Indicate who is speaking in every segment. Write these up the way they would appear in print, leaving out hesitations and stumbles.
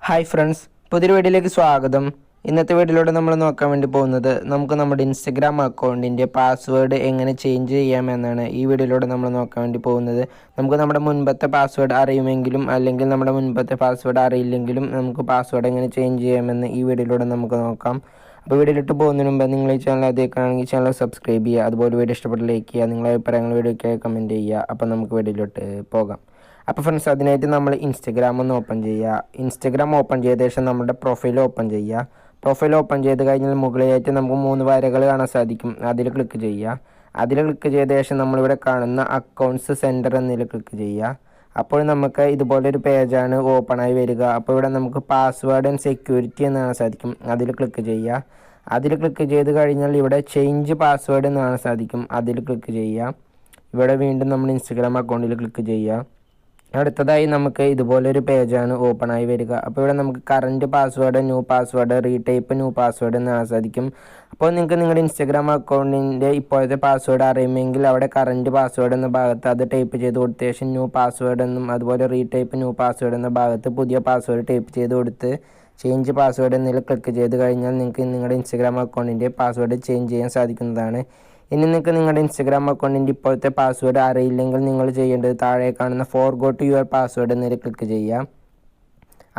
Speaker 1: Hi friends, പുതിയൊരു വീഡിയോയിലേക്ക് സ്വാഗതം. ഇന്നത്തെ വീഡിയോയിലൂടെ നമ്മൾ നോക്കാൻ വേണ്ടി പോകുന്നത് നമുക്ക് നമ്മുടെ ഇൻസ്റ്റഗ്രാം അക്കൗണ്ടിൻ്റെ പാസ്വേഡ് എങ്ങനെ ചേഞ്ച് ചെയ്യാമെന്നാണ്. ഈ വീഡിയോയിലൂടെ നമ്മൾ നോക്കാൻ വേണ്ടി പോകുന്നത് നമുക്ക് നമ്മുടെ മുൻപത്തെ പാസ്വേഡ് അറിയുമെങ്കിലും അല്ലെങ്കിൽ നമ്മുടെ മുൻപത്തെ പാസ്വേഡ് അറിയില്ലെങ്കിലും നമുക്ക് പാസ്വേഡ് എങ്ങനെ ചേഞ്ച് ചെയ്യാമെന്ന് ഈ വീഡിയോയിലൂടെ നമുക്ക് നോക്കാം. അപ്പോൾ വീഡിയോയിലിട്ട് പോകുന്നതിന് മുമ്പ് നിങ്ങൾ ഈ ചാനൽ ആദ്യമാണെങ്കിൽ ചാനൽ സബ്സ്ക്രൈബ് ചെയ്യുക, അതുപോലെ വീഡിയോ ഇഷ്ടപ്പെട്ട് ലൈക്ക് ചെയ്യുക, നിങ്ങളെ അഭിപ്രായങ്ങൾ വീഡിയോയ്ക്ക് കമൻറ്റ് ചെയ്യുക. അപ്പോൾ നമുക്ക് വീഡിയോയിലോട്ട് പോകാം. അപ്പോൾ ഫ്രണ്ട്സ്, അതിനായിട്ട് നമ്മൾ ഇൻസ്റ്റഗ്രാം ഒന്ന് ഓപ്പൺ ചെയ്യുക. ഇൻസ്റ്റഗ്രാം ഓപ്പൺ ചെയ്ത ശേഷം നമ്മുടെ പ്രൊഫൈൽ ഓപ്പൺ ചെയ്യുക. പ്രൊഫൈൽ ഓപ്പൺ ചെയ്ത് കഴിഞ്ഞാൽ മുകളിലായിട്ട് നമുക്ക് 3 വരകൾ കാണാൻ സാധിക്കും. അതിൽ ക്ലിക്ക് ചെയ്യുക. അതിൽ ക്ലിക്ക് ചെയ്ത ശേഷം നമ്മളിവിടെ കാണുന്ന അക്കൗണ്ട്സ് സെൻറ്റർ എന്നതിൽ ക്ലിക്ക് ചെയ്യുക. അപ്പോൾ നമുക്ക് ഇതുപോലൊരു പേജാണ് ഓപ്പണായി വരിക. അപ്പോൾ ഇവിടെ നമുക്ക് പാസ്വേഡ് ആൻഡ് സെക്യൂരിറ്റി എന്ന് കാണാൻ സാധിക്കും. അതിൽ ക്ലിക്ക് ചെയ്യുക. അതിൽ ക്ലിക്ക് ചെയ്ത് കഴിഞ്ഞാൽ ഇവിടെ ചേഞ്ച് പാസ്വേഡ് എന്ന് കാണാൻ സാധിക്കും. അതിൽ ക്ലിക്ക് ചെയ്യുക. ഇവിടെ വീണ്ടും നമ്മൾ ഇൻസ്റ്റഗ്രാം അക്കൗണ്ടിൽ ക്ലിക്ക് ചെയ്യുക. അടുത്തതായി നമുക്ക് ഇതുപോലൊരു പേജാണ് ഓപ്പണായി വരിക. അപ്പോൾ ഇവിടെ നമുക്ക് current password, new password, retype new password എന്ന് കാണാൻ സാധിക്കും. അപ്പോൾ നിങ്ങൾക്ക് നിങ്ങളുടെ ഇൻസ്റ്റഗ്രാം അക്കൗണ്ടിൻ്റെ ഇപ്പോഴത്തെ പാസ്വേഡ് അറിയുമെങ്കിൽ അവിടെ കറൻറ്റ് പാസ്വേഡ് എന്ന ഭാഗത്ത് അത് ടൈപ്പ് ചെയ്ത് കൊടുത്ത ശേഷം ന്യൂ പാസ്വേഡ് എന്നും അതുപോലെ റീടൈപ്പ് ന്യൂ പാസ്വേഡ് എന്ന ഭാഗത്ത് പുതിയ പാസ്വേഡ് ടൈപ്പ് ചെയ്ത് കൊടുത്ത് ചേഞ്ച് പാസ്വേഡ് എന്നതിൽ ക്ലിക്ക് ചെയ്ത് കഴിഞ്ഞാൽ നിങ്ങൾക്ക് നിങ്ങളുടെ ഇൻസ്റ്റഗ്രാം അക്കൗണ്ടിൻ്റെ പാസ്വേഡ് ചേഞ്ച് ചെയ്യാൻ സാധിക്കുന്നതാണ്. ഇനി നിങ്ങൾക്ക് നിങ്ങളുടെ ഇൻസ്റ്റഗ്രാം അക്കൗണ്ടിൻ്റെ ഇപ്പോഴത്തെ പാസ്വേഡ് അറിയില്ലെങ്കിൽ നിങ്ങൾ ചെയ്യേണ്ടത് താഴെ കാണുന്ന ഫോർഗോട്ട് യുവർ പാസ്വേഡ് എന്നതിൽ ക്ലിക്ക് ചെയ്യുക.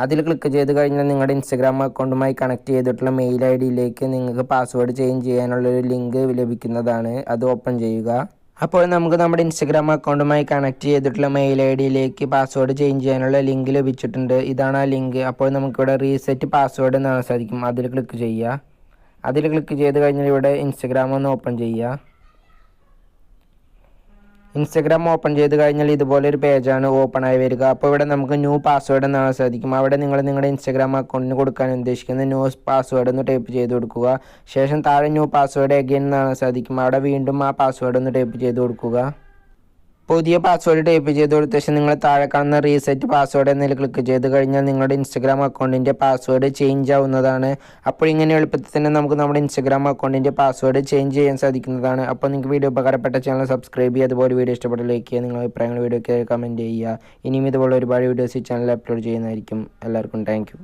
Speaker 1: അതിൽ ക്ലിക്ക് ചെയ്ത് കഴിഞ്ഞാൽ നിങ്ങളുടെ ഇൻസ്റ്റഗ്രാം അക്കൗണ്ടുമായി കണക്ട് ചെയ്തിട്ടുള്ള മെയിൽ ഐ ഡിയിലേക്ക് നിങ്ങൾക്ക് പാസ്വേഡ് ചേഞ്ച് ചെയ്യാനുള്ളൊരു ലിങ്ക് ലഭിക്കുന്നതാണ്. അത് ഓപ്പൺ ചെയ്യുക. അപ്പോൾ നമുക്ക് നമ്മുടെ ഇൻസ്റ്റഗ്രാം അക്കൗണ്ടുമായി കണക്ട് ചെയ്തിട്ടുള്ള മെയിൽ ഐ ഡിയിലേക്ക് പാസ്വേഡ് ചേഞ്ച് ചെയ്യാനുള്ള ലിങ്ക് ലഭിച്ചിട്ടുണ്ട്. ഇതാണ് ആ ലിങ്ക്. അപ്പോൾ നമുക്കിവിടെ റീസെറ്റ് പാസ്വേഡ് എന്നാണ് സാധിക്കും. അതിൽ ക്ലിക്ക് ചെയ്യുക. അതിൽ ക്ലിക്ക് ചെയ്ത് കഴിഞ്ഞാൽ ഇവിടെ ഇൻസ്റ്റഗ്രാം ഒന്ന് ഓപ്പൺ ചെയ്യുക. ഇൻസ്റ്റഗ്രാം ഓപ്പൺ ചെയ്ത് കഴിഞ്ഞാൽ ഇതുപോലെ ഒരു പേജാണ് ഓപ്പണായി വരിക. അപ്പോൾ ഇവിടെ നമുക്ക് ന്യൂ പാസ്വേഡ് എന്നാണ് സാധിക്കും. അവിടെ നിങ്ങൾ നിങ്ങളുടെ ഇൻസ്റ്റഗ്രാം അക്കൗണ്ടിന് കൊടുക്കാൻ ഉദ്ദേശിക്കുന്ന ന്യൂ പാസ്വേഡ് ഒന്ന് ടൈപ്പ് ചെയ്ത് കൊടുക്കുക. ശേഷം താഴെ ന്യൂ പാസ്വേഡ് അഗൈൻ എന്നാണ് സാധിക്കും. അവിടെ വീണ്ടും ആ പാസ്വേഡ് ഒന്ന് ടൈപ്പ് ചെയ്ത് കൊടുക്കുക. പുതിയ പാസ്വേഡ് ടൈപ്പ് ചെയ്ത് കൊടുത്ത ശേഷം നിങ്ങൾ താഴെ കാണുന്ന റീസെറ്റ് പാസ്വേഡ് എന്നതിൽ ക്ലിക്ക് ചെയ്ത് കഴിഞ്ഞാൽ നിങ്ങളുടെ ഇൻസ്റ്റഗ്രാം അക്കൗണ്ടിൻ്റെ പാസ്വേഡ് ചേഞ്ച് ആവുന്നതാണ്. അപ്പോൾ ഇങ്ങനെ എളുപ്പത്തിൽ തന്നെ നമുക്ക് നമ്മുടെ ഇൻസ്റ്റഗ്രാം അക്കൗണ്ടിൻ്റെ പാസ്വേഡ് ചേഞ്ച് ചെയ്യാൻ സാധിക്കുന്നതാണ്. അപ്പോൾ നിങ്ങൾക്ക് വീഡിയോ ഉപകാരപ്പെട്ട ചാനൽ സബ്സ്ക്രൈബ് ചെയ്യുക, അതുപോലെ വീഡിയോ ഇഷ്ടപ്പെട്ട ലൈക്ക് ചെയ്യുക, നിങ്ങളുടെ അഭിപ്രായങ്ങൾ വീഡിയോയ്ക്ക് കമൻറ്റ് ചെയ്യുക. ഇനിയും ഇതുപോലെ ഒരുപാട് വീഡിയോസ് ഈ ചാനൽ അപ്ലോഡ് ചെയ്യുന്നതായിരിക്കും. എല്ലാവർക്കും താങ്ക് യു.